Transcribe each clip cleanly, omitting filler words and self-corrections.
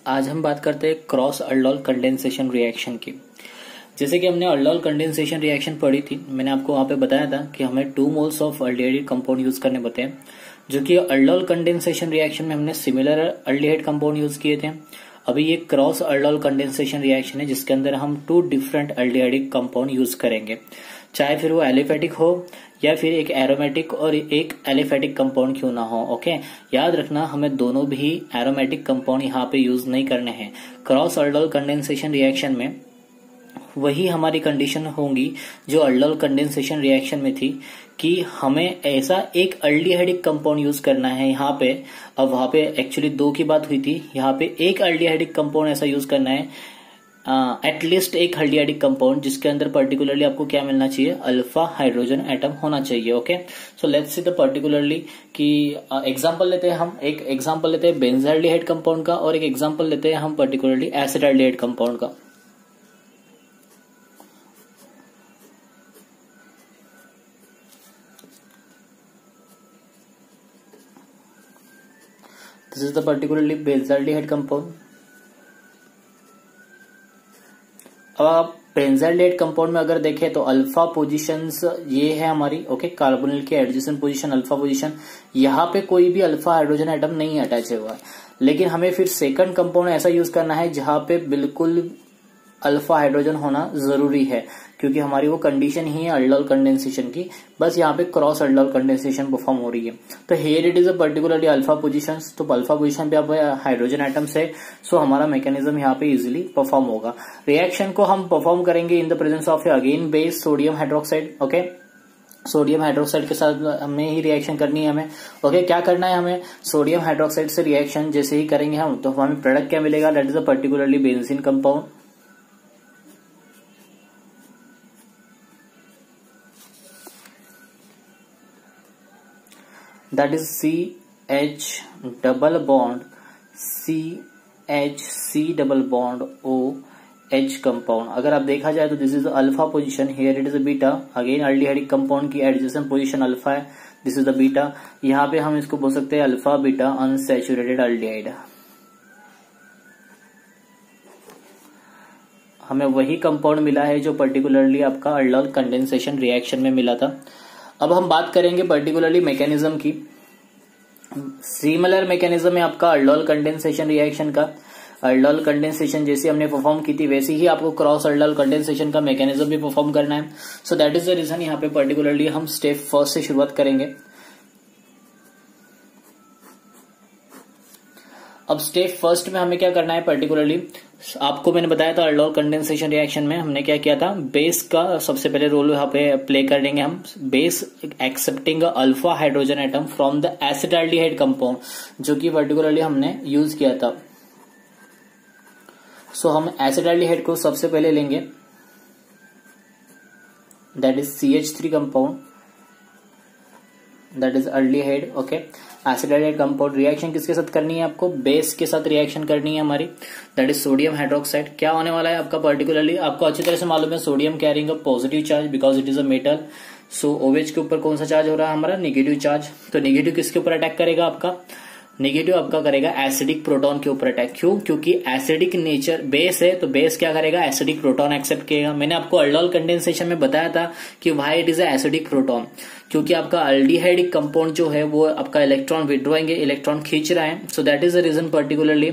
आज हम बात करते हैं क्रॉस अल्डोल कंडेंसेशन रिएक्शन की। जैसे कि हमने अल्डोल कंडेंसेशन रिएक्शन पढ़ी थी, मैंने आपको वहां पे बताया था कि हमें 2 moles of aldehyde compound use करने बताए, जो कि अल्डोल कंडेंसेशन रिएक्शन में हमने सिमिलर अल्डिहाइड कंपाउंड यूज किए थे। अभी ये क्रॉस अल्डोल कंडेंसेशन रिएक्शन है जिसके अंदर हम 2 डिफरेंट अल्डिहाइडिक कंपाउंड यूज करेंगे, चाहे फिर वो एलिफेटिक हो या फिर एक एरोमेटिक और एक एलिफेटिक कंपाउंड क्यों ना हो। ओके, याद रखना हमें दोनों भी एरोमेटिक कंपाउंड यहाँ पे यूज नहीं करने हैं। क्रॉस अल्डोल कंडेंसेशन रिएक्शन में वही हमारी कंडीशन होंगी जो अल्डोल कंडेंसेशन रिएक्शन में थी कि हमें ऐसा एक अल्डिहाइडिक कंपाउंड यूज करना है यहाँ पे। अब वहां पे एक्चुअली 2 की बात हुई थी, यहाँ पे एक अल्डिहाइडिक कंपाउंड ऐसा यूज करना है, एटलीस्ट एक अल्डिहाइडिक कंपाउंड जिसके अंदर पर्टिकुलरली आपको क्या मिलना चाहिए, अल्फा हाइड्रोजन एटम होना चाहिए। Okay, so let's see the particularly कि एग्जांपल लेते हैं, हम एक एग्जांपल लेते हैं बेंजाल्डिहाइड कंपाउंड का और एक एग्जांपल लेते हैं हम पर्टिकुलरली एसिडाल्डिहाइड कंपाउंड का। This is the particularly benzaldehyde compound. अब आप बेंजाल्डिहाइड कंपाउंड में अगर देखें तो अल्फा पोजीशंस ये है हमारी, ओके, कार्बोनिल की एडजेसेंट पोजीशन अल्फा पोजीशन, यहाँ पे कोई भी अल्फा हाइड्रोजन एटम नहीं अटैच हुआ है। लेकिन हमें फिर सेकंड कंपाउंड ऐसा यूज करना है जहां पे बिल्कुल अल्फा हाइड्रोजन होना जरूरी है, क्योंकि हमारी वो कंडीशन ही है अल्डोल कंडेंसेशन की, बस यहाँ पे क्रॉस अल्डोल कंडेंसेशन परफॉर्म हो रही है। तो here it is a particularly alpha position, तो अल्फा पोजीशन पे आप हाइड्रोजन एटम्स है, सो हमारा मैकेनिज्म यहाँ पे इजिली परफॉर्म होगा। रिएक्शन को हम परफॉर्म करेंगे in the presence of again base sodium hydroxide. Okay, sodium hydroxide के साथ हमें ही रिएक्शन करनी है हमें। ओके, क्या करना है हमें, सोडियम हाइड्रोक्साइड से रिएक्शन जैसे ही करेंगे हम तो हमें प्रोडक्ट क्या मिलेगा, that is a particularly benzene compound. That is CH double bond CH double bond OH compound. अगर आप देखा जाए तो this is alpha position, here it is a beta, again aldehydic compound की एडजेसेंट पोजीशन अल्फा है, this is the beta. यहाँ पे हम इसको बोल सकते हैं अल्फा बीटा अनसैचुरेटेड अल्डिहाइड। हमें वही कंपाउंड मिला है जो पर्टिकुलरली आपका अल्डोल कंडेंसेशन रिएक्शन में मिला था। अब हम बात करेंगे पर्टिकुलरली मैकेनिज्म की। सिमिलर मैकेनिज्म है आपका अल्डोल कंडेंसेशन रिएक्शन का। अल्डोल कंडेंसेशन जैसे हमने परफॉर्म की थी वैसे ही आपको क्रॉस अल्डोल कंडेंसेशन का मैकेनिज्म भी परफॉर्म करना है। So that is the reason यहाँ पे पर्टिकुलरली हम स्टेप फर्स्ट से शुरुआत करेंगे। अब स्टेप फर्स्ट में हमें क्या करना है पर्टिकुलरली, आपको मैंने बताया था अल्डोल कंडेंसेशन रिएक्शन में हमने क्या किया था, बेस का सबसे पहले रोल यहाँ पे प्ले करेंगे हम। Base accepting alpha hydrogen atom from the acetaldehyde compound, जो कि पर्टिकुलरली हमने यूज किया था। सो हम एसिडाल्डिहाइड को सबसे पहले लेंगे, that is CH3 compound, that is aldehyde. Okay, acetaldehyde compound reaction किसके साथ करनी है आपको, बेस के साथ रिएक्शन करनी है हमारी, दैट इज सोडियम हाइड्रोक्साइड। क्या होने वाला है आपका पर्टिकुलरली, आपको अच्छी तरह से मालूम है sodium carrying a positive charge because it is a metal. So OH के ऊपर कौन सा चार्ज हो रहा है हमारा, नेगेटिव चार्ज। तो नेगेटिव किसके ऊपर अटैक करेगा आपका, नेगेटिव आपका करेगा एसिडिक प्रोटॉन के ऊपर अटैक। क्यों, क्योंकि एसिडिक नेचर बेस है, तो बेस क्या करेगा, एसिडिक प्रोटॉन एक्सेप्ट करेगा। मैंने आपको अल्डोल कंडेंसेशन में बताया था कि why it is acidic proton, क्योंकि आपका अल्डिहाइडिक कंपाउंड जो है वो आपका इलेक्ट्रॉन विड्रॉइंग, इलेक्ट्रॉन खींच रहा है। So that is the reason particularly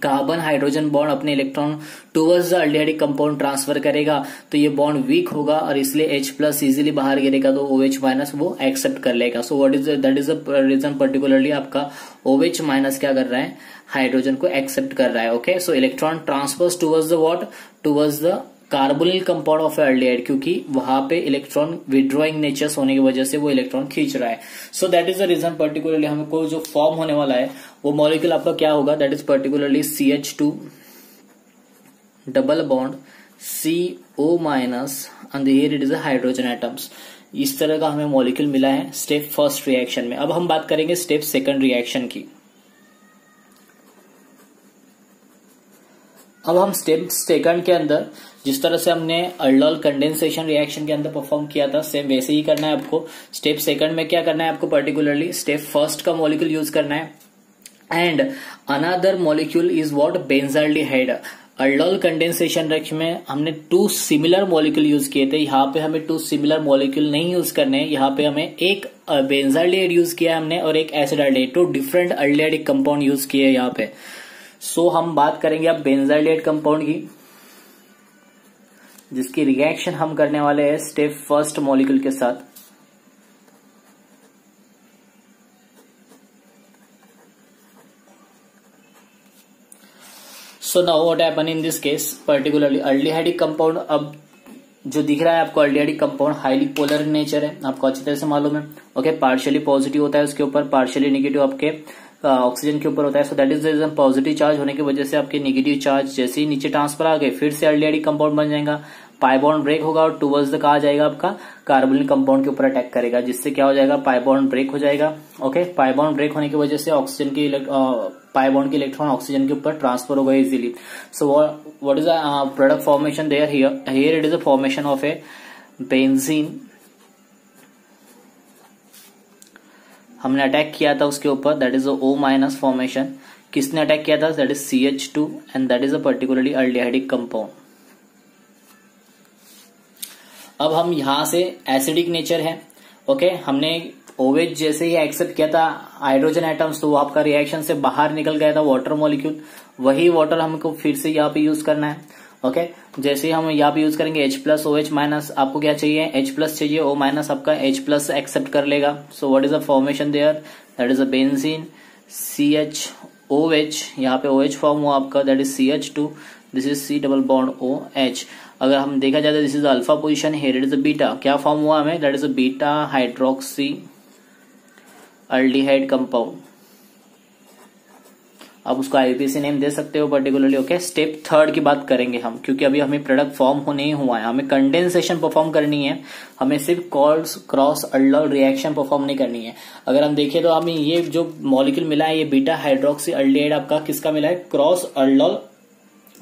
carbon hydrogen bond अपने electron towards the aldehydic compound transfer करेगा, तो ये बॉन्ड वीक होगा और इसलिए H+ इजीली बाहर गिरेगा, तो OH- वो एक्सेप्ट कर लेगा। So what is that is the reason particularly आपका OH- क्या कर रहा है, हाइड्रोजन को एक्सेप्ट कर रहा है। Okay, so electron transfers towards the what, towards the carbonyl compound of aldehyde, क्योंकि वहां पे इलेक्ट्रॉन विड्रॉइंग नेचर्स होने की वजह से वो इलेक्ट्रॉन खींच रहा है। So that is the reason particularly हमको जो फॉर्म होने वाला है वो मॉलिक्यूल आपका क्या होगा, that is particularly CH2 double bond CO- and here it is hydrogen atoms. इस तरह का हमें मॉलिक्यूल मिला है स्टेप फर्स्ट रिएक्शन में। अब हम बात करेंगे स्टेप सेकंड रिएक्शन की। अब हम स्टेप सेकंड के अंदर जिस तरह से हमने अल्डोल कंडेंसेशन रिएक्शन के अंदर परफॉर्म किया था सेम वैसे ही करना है आपको। स्टेप सेकंड में क्या करना है आपको पर्टिकुलरली, स्टेप फर्स्ट का मॉलिक्यूल यूज करना है and another molecule is what, benzaldehyde. Aldol condensation reaction में हमने 2 सिमिलर मॉलिक्यूल यूज किए थे, यहाँ पे हमें 2 सिमिलर मॉलिक्यूल नहीं यूज करने हैं, यहाँ पे हमें एक बेंजाल्डिहाइड यूज किया हमने और एक एसिडाल्डिहाइड, 2 डिफरेंट अल्डिहाइडिक कंपाउंड यूज किए यहाँ पे। सो हम बात करेंगे अब बेंजाल्डिहाइड कंपाउंड की, जिसकी रिएक्शन हम करने वाले हैं स्टेप फर्स्ट मॉलिक्यूल के साथ। So now what happen in this case, particularly aldehydic compound, अब जो दिख रहा है आपको aldehydic compound highly polar in nature है, आपको अच्छी तरह से मालूम है। ओके, पार्शियली पॉजिटिव होता है उसके ऊपर, पार्शियली नेगेटिव आपके ऑक्सीजन के ऊपर होता है। So that is the reason, positive charge होने की वजह से आपके नेगेटिव चार्ज जैसे ही नीचे ट्रांसफर आ गए फिर से अल्डिहाइडिक कंपाउंड बन जाएगा, पाई बॉन्ड ब्रेक होगा और टुवर्ड्स द कहा जाएगा आपका कार्बोनिल कंपाउंड के ऊपर अटैक करेगा, जिससे क्या हो जाएगा, पाई बॉन्ड ब्रेक हो जाएगा। ओके, पाई बॉन्ड ब्रेक होने की वजह से ऑक्सीजन की पाई बॉन्ड के इलेक्ट्रॉन ऑक्सीजन के ऊपर ट्रांसफर होगा easily. So what is the product formation there, here it is a formation of a benzene. हमने अटैक किया था उसके ऊपर, दैट इज O- फॉर्मेशन। किसने अटैक किया था, that is CH2 and that is a particularly aldehydic compound. अब हम यहां से एसिडिक नेचर है, ओके, हमने OH जैसे ही एक्सेप्ट किया था हाइड्रोजन एटम्स, तो वो आपका रिएक्शन से बाहर निकल गया था वाटर मॉलिक्यूल, वही वाटर हमको फिर से यहाँ पे यूज करना है। ओके, जैसे हम यहाँ पे यूज करेंगे H+OH-, आपको क्या चाहिए, H+ चाहिए, O- आपका H+ एक्सेप्ट कर लेगा। So what is the formation there, that is a benzene, CHOH, यहाँ पे OH फॉर्म हुआ आपका, that is CH2, this is C+OH। अगर हम देखा जाए तो this is alpha position, here it is a beta, क्या फॉर्म हुआ हमें, that is a beta hydroxy aldehyde compound. आप उसको IUPAC नेम दे सकते हो पर्टिकुलरली। ओके, स्टेप थर्ड की बात करेंगे हम, क्योंकि अभी हमें प्रोडक्ट फॉर्म नहीं हुआ है, हमें कंडेंसेशन परफॉर्म करनी है, हमें सिर्फ क्रॉस अल्डोल रिएक्शन परफॉर्म नहीं करनी है। अगर हम देखें तो हमें ये जो मॉलिक्यूल मिला है, ये बीटा हाइड्रोक्सी अल्डिहाइड आपका किसका मिला है, क्रॉस अल्डोल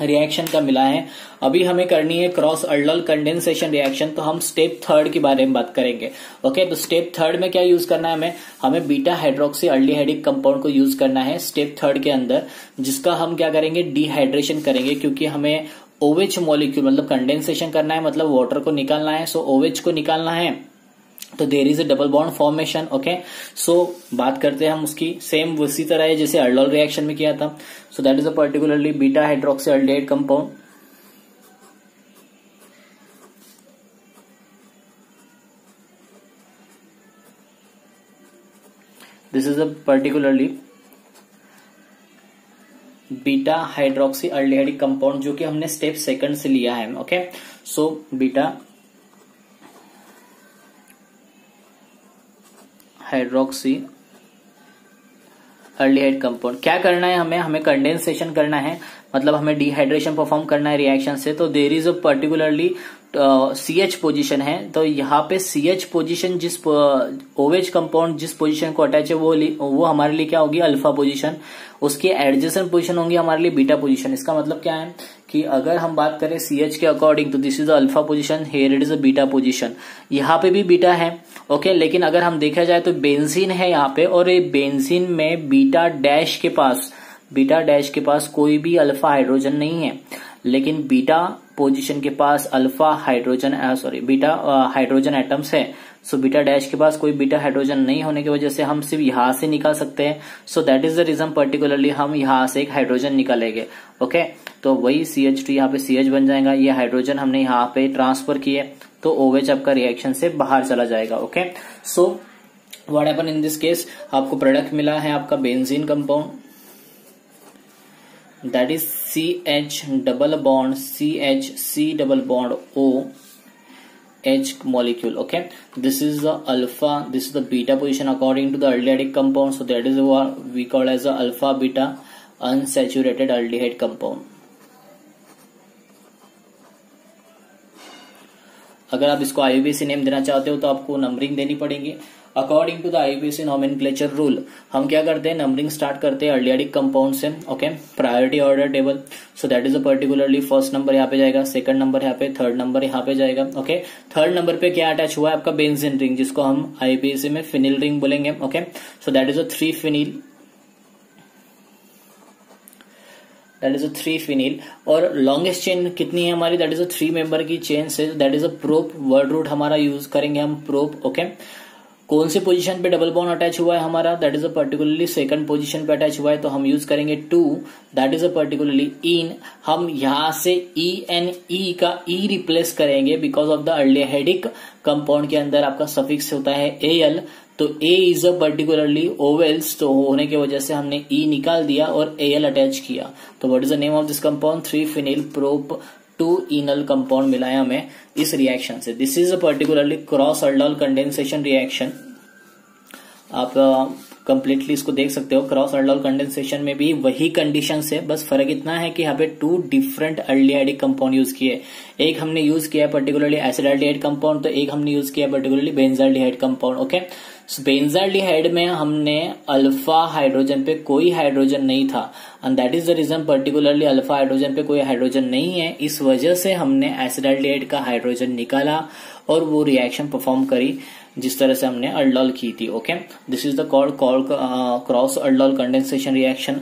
रिएक्शन का मिला है। अभी हमें करनी है क्रॉस अल्डोल कंडेंसेशन रिएक्शन, तो हम स्टेप थर्ड के बारे में बात करेंगे। ओके, तो स्टेप थर्ड में क्या यूज करना है हमें बीटा हाइड्रोक्सी अल्डिहाइडिक कंपाउंड को यूज करना है स्टेप थर्ड के अंदर, जिसका हम क्या करेंगे, डिहाइड्रेशन करेंगे, क्योंकि हमें OH मॉलिक्यूल मतलब कंडेंसेशन करना है, मतलब वाटर को निकालना है। सो OH को निकालना है तो there is a double bond formation. Okay, so बात करते हैं हम उसकी, सेम उसी तरह है जैसे अल्डोल रिएक्शन में किया था। सो that is a particularly beta hydroxy aldehyde compound. This is a particularly beta hydroxy aldehyde compound, जो कि हमने स्टेप सेकंड से लिया है। Okay, so beta hydroxy aldehyde compound. क्या करना है हमें कंडेंसेशन करना है, मतलब हमें डिहाइड्रेशन परफॉर्म करना है रिएक्शन से। तो there is a particularly CH position है, तो यहाँ पे CH पोजीशन जिस OH कंपाउंड जिस पोजीशन को अटैच है वो हमारे लिए क्या होगी, अल्फा पोजीशन। उसकी एडजेसेंट पोजीशन होंगी हमारे लिए बीटा पोजीशन। इसका मतलब क्या है कि अगर हम बात करें CH के अकॉर्डिंग, तो this is alpha position, here it is a beta position. यहाँ पे भी बीटा है, ओके, लेकिन अगर हम देखा जाए तो बेंजीन है यहाँ पे, और ये बेंजीन में बीटा डैश के पास कोई भी अल्फा हाइड्रोजन नहीं है, लेकिन बीटा पोजीशन के पास alpha hydrogen beta hydrogen atoms है। सो बीटा डैश के पास कोई बीटा हाइड्रोजन नहीं होने की वजह से हम सिर्फ यहां से निकाल सकते हैं। So that is the reason particularly हम यहां से एक हाइड्रोजन निकालेंगे। ओके, तो वही CH2 यहाँ पे CH बन जाएगा, ये हाइड्रोजन हमने यहाँ पे ट्रांसफर किए, तो OH आपका रिएक्शन से बाहर चला जाएगा। Okay, so what happen in this case, आपको प्रोडक्ट मिला है आपका benzene compound, that is CH double bond CH C double bond O H molecule. Okay, this is the alpha, this is the beta position according to the aldehydic compound. So that is what we call as the alpha beta unsaturated aldehyde compound. अगर आप इसको IUPAC name देना चाहते हो तो आपको numbering देनी पड़ेगी according to the IUPAC nomenclature rule. हम क्या करते हैं, नंबरिंग स्टार्ट करते हैं अल्डिहाइडिक कंपाउंड से। Okay, priority order table. So that is a particularly first number यहाँ पे जाएगा, सेकंड नंबर यहाँ पे, थर्ड नंबर यहाँ पे जाएगा। ओके, थर्ड नंबर पे क्या अटैच हुआ है आपका, बेंजीन रिंग, जिसको हम IUPAC में फिनिल रिंग बोलेंगे। Okay, so that is a 3 phenyl that is a 3 phenyl. और लॉन्गेस्ट चेन कितनी है हमारी, दैट इज अ 3 मेंबर की चेन से, that is a prop. Word root हमारा यूज करेंगे हम प्रोप। ओके, कौन सी पोजीशन पे डबल बॉन्ड अटैच हुआ है हमारा, that is a particularly second position पे अटैच हुआ है, तो हम यूज करेंगे 2, that is a particularly in. हम यहां से ENE का E रिप्लेस करेंगे because of the aldehydic compound के अंदर आपका सफिक्स होता है AL, तो A is a particularly vowels, तो होने की वजह से हमने E निकाल दिया और AL अटैच किया। तो what is the name of this compound, 3 phenyl prop 2 enal compound मिला है हमें इस रिएक्शन से। This is a particularly cross aldol condensation reaction. आप कंप्लीटली इसको देख सकते हो। क्रॉस अल्डोल कंडेंसेशन में भी वही कंडीशन है, बस फर्क इतना है कि यहाँ पे 2 डिफरेंट अल्डिहाइडिक कंपाउंड यूज किए। एक हमने यूज किया है पर्टिकुलरली एसिडाल्डिहाइड कंपाउंड, तो एक हमने यूज किया है particularly benzaldehyde compound. Okay, benzaldehyde में हमने अल्फा हाइड्रोजन पे कोई हाइड्रोजन नहीं था, and that is the reason particularly alpha hydrogen पे कोई हाइड्रोजन नहीं है, इस वजह से हमने एसिडाल्डिहाइड का हाइड्रोजन निकाला और वो रिएक्शन परफॉर्म करी जिस तरह से हमने अल्डोल की थी। Okay, this is the called cross aldol condensation reaction.